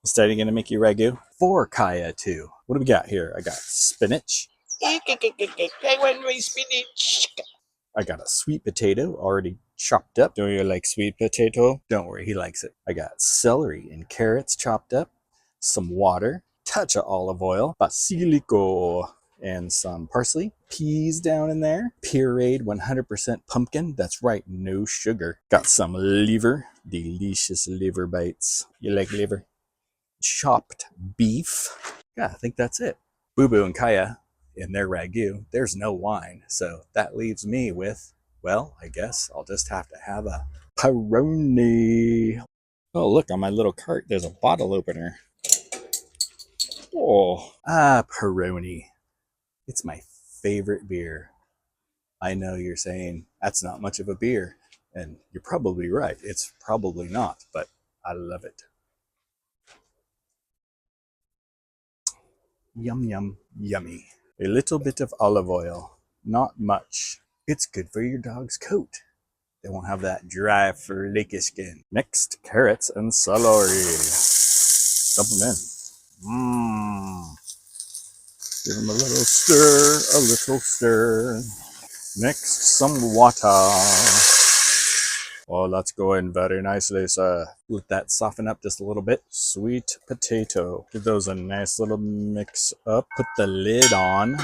Instead, I'm gonna make you ragu for Kiya too. What do we got here? I got spinach. I want my spinach. I got a sweet potato already chopped up. Do you like sweet potato? Don't worry, he likes it. I got celery and carrots chopped up, some water, touch of olive oil, basilico, and some parsley. Peas down in there. Pureed 100% pumpkin. That's right, no sugar. Got some liver, delicious liver bites. You like liver? Chopped beef. Yeah, I think that's it. Boo Boo and Kiya in their ragu, there's no wine. So that leaves me with, well, I guess I'll just have to have a Peroni. Oh, look, on my little cart, there's a bottle opener. Oh, Peroni. It's my favorite beer. I know you're saying that's not much of a beer, and you're probably right. It's probably not, but I love it. Yum, yum, yummy. A little bit of olive oil, not much. It's good for your dog's coat. They won't have that dry, flaky skin. Next, carrots and celery. Dump them in. Mmm. Give them a little stir, a little stir. Next, some water. Oh, that's going very nicely, sir. Let that soften up just a little bit. Sweet potato. Give those a nice little mix up. Put the lid on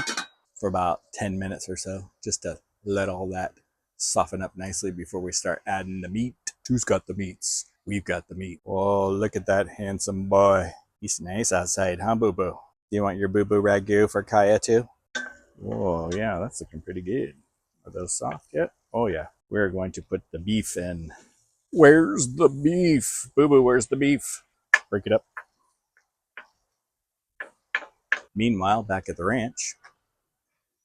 for about 10 minutes or so, just to let all that soften up nicely before we start adding the meat. Who's got the meats? We've got the meat. Oh, look at that handsome boy. He's nice outside, huh, Boo Boo? Do you want your Boo Boo ragu for Kiya too? Oh, yeah, that's looking pretty good. Are those soft yet? Oh, yeah. We're going to put the beef in. Where's the beef? Boo Boo, where's the beef? Break it up. Meanwhile, back at the ranch,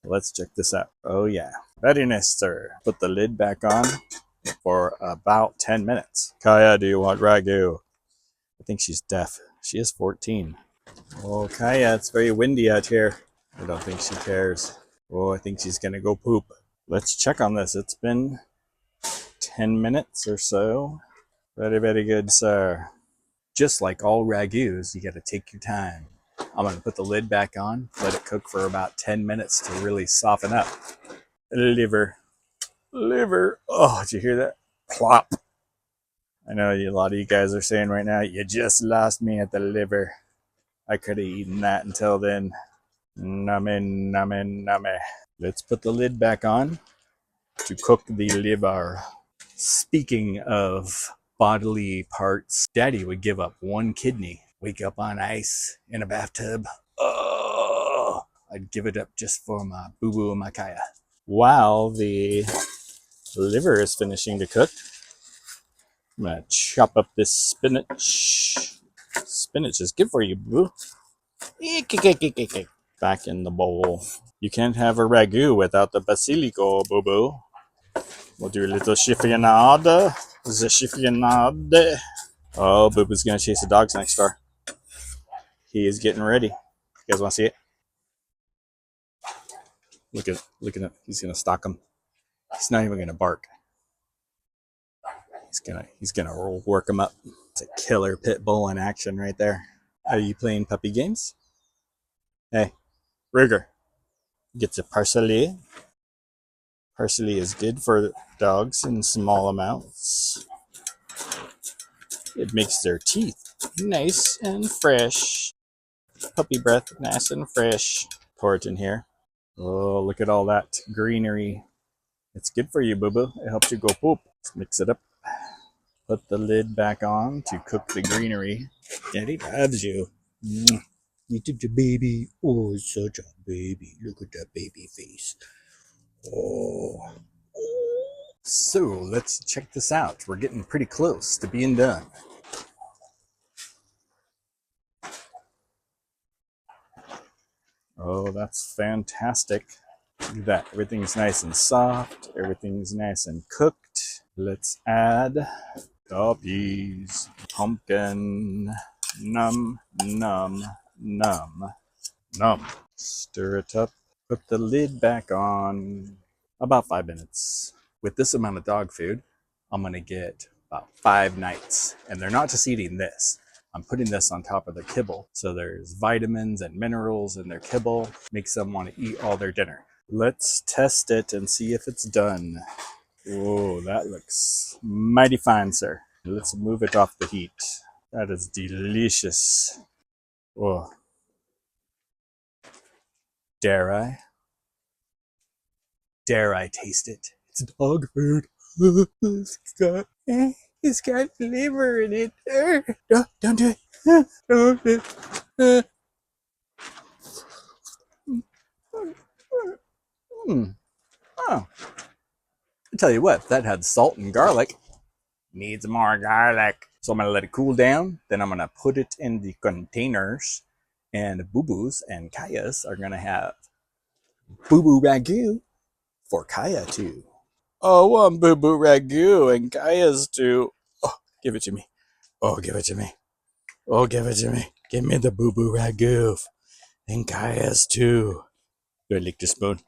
let's check this out. Oh, yeah. Very nice, sir. Put the lid back on for about 10 minutes. Kiya, do you want ragu? I think she's deaf. She is 14. Oh, Kiya, it's very windy out here. I don't think she cares. Oh, I think she's going to go poop. Let's check on this. It's been 10 minutes or so. Very, very good, sir. Just like all ragus, you got to take your time. I'm going to put the lid back on, let it cook for about 10 minutes to really soften up. Liver. Liver. Oh, did you hear that? Plop. I know a lot of you guys are saying right now, you just lost me at the liver. I could have eaten that until then. Nummy, nummy, nummy. Let's put the lid back on to cook the liver. Speaking of bodily parts, Daddy would give up one kidney, wake up on ice in a bathtub. Oh, I'd give it up just for my Boo Boo and my Kiya. While the liver is finishing to cook, I'm gonna chop up this spinach. Spinach is good for you, Boo. Back in the bowl. You can't have a ragu without the basilico, Boo Boo. We'll do a little chiffonade. The chiffonade. Oh, Boo Boo's gonna chase the dogs next door. He is getting ready. You guys want to see it? Look at it. He's gonna stalk them. He's not even gonna bark. He's gonna work them up. It's a killer pit bull in action right there. Are you playing puppy games? Hey, Rigger. Gets a parsley. Parsley is good for dogs in small amounts. It makes their teeth nice and fresh. Puppy breath, nice and fresh. Pour it in here. Oh, look at all that greenery. It's good for you, Boo Boo. It helps you go poop. Let's mix it up. Put the lid back on to cook the greenery. Daddy loves you. You did your baby. Oh, such a baby. Look at that baby face. Oh. So let's check this out. We're getting pretty close to being done. Oh, that's fantastic. Look at that. Everything's nice and soft. Everything's nice and cooked. Let's add the peas. Pumpkin. Num, num, num, num. Stir it up. Put the lid back on. About 5 minutes. With this amount of dog food, I'm going to get about 5 nights. And they're not just eating this. I'm putting this on top of the kibble. So there's vitamins and minerals in their kibble. Makes them want to eat all their dinner. Let's test it and see if it's done. Whoa, that looks mighty fine, sir. Let's move it off the heat. That is delicious. Whoa. Dare I? Dare I taste it? It's dog food. It's got liver in it. No, don't do it. Don't do it. Oh, I tell you what, that had salt and garlic. Needs more garlic. So I'm gonna let it cool down. Then I'm gonna put it in the containers. And Boo Boos and Kayas are gonna have Boo Boo Ragu for Kiya too. Oh, one Boo Boo Ragu and Kaya's too. Oh, give it to me. Oh, give it to me. Oh, give it to me. Give me the Boo Boo Ragu and Kaya's too. Do I lick the spoon?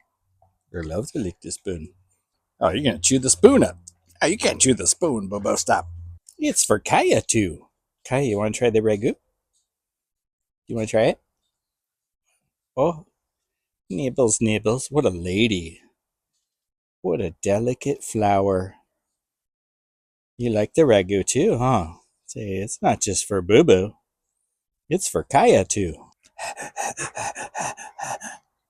I love to lick the spoon. Oh, you're gonna chew the spoon up. Oh, you can't chew the spoon, Bobo. Stop. It's for Kiya too. Kiya, you want to try the ragu? You want to try it? Oh, nibbles, nibbles. What a lady. What a delicate flower. You like the ragu too, huh? Say, it's not just for Boo Boo. It's for Kiya too.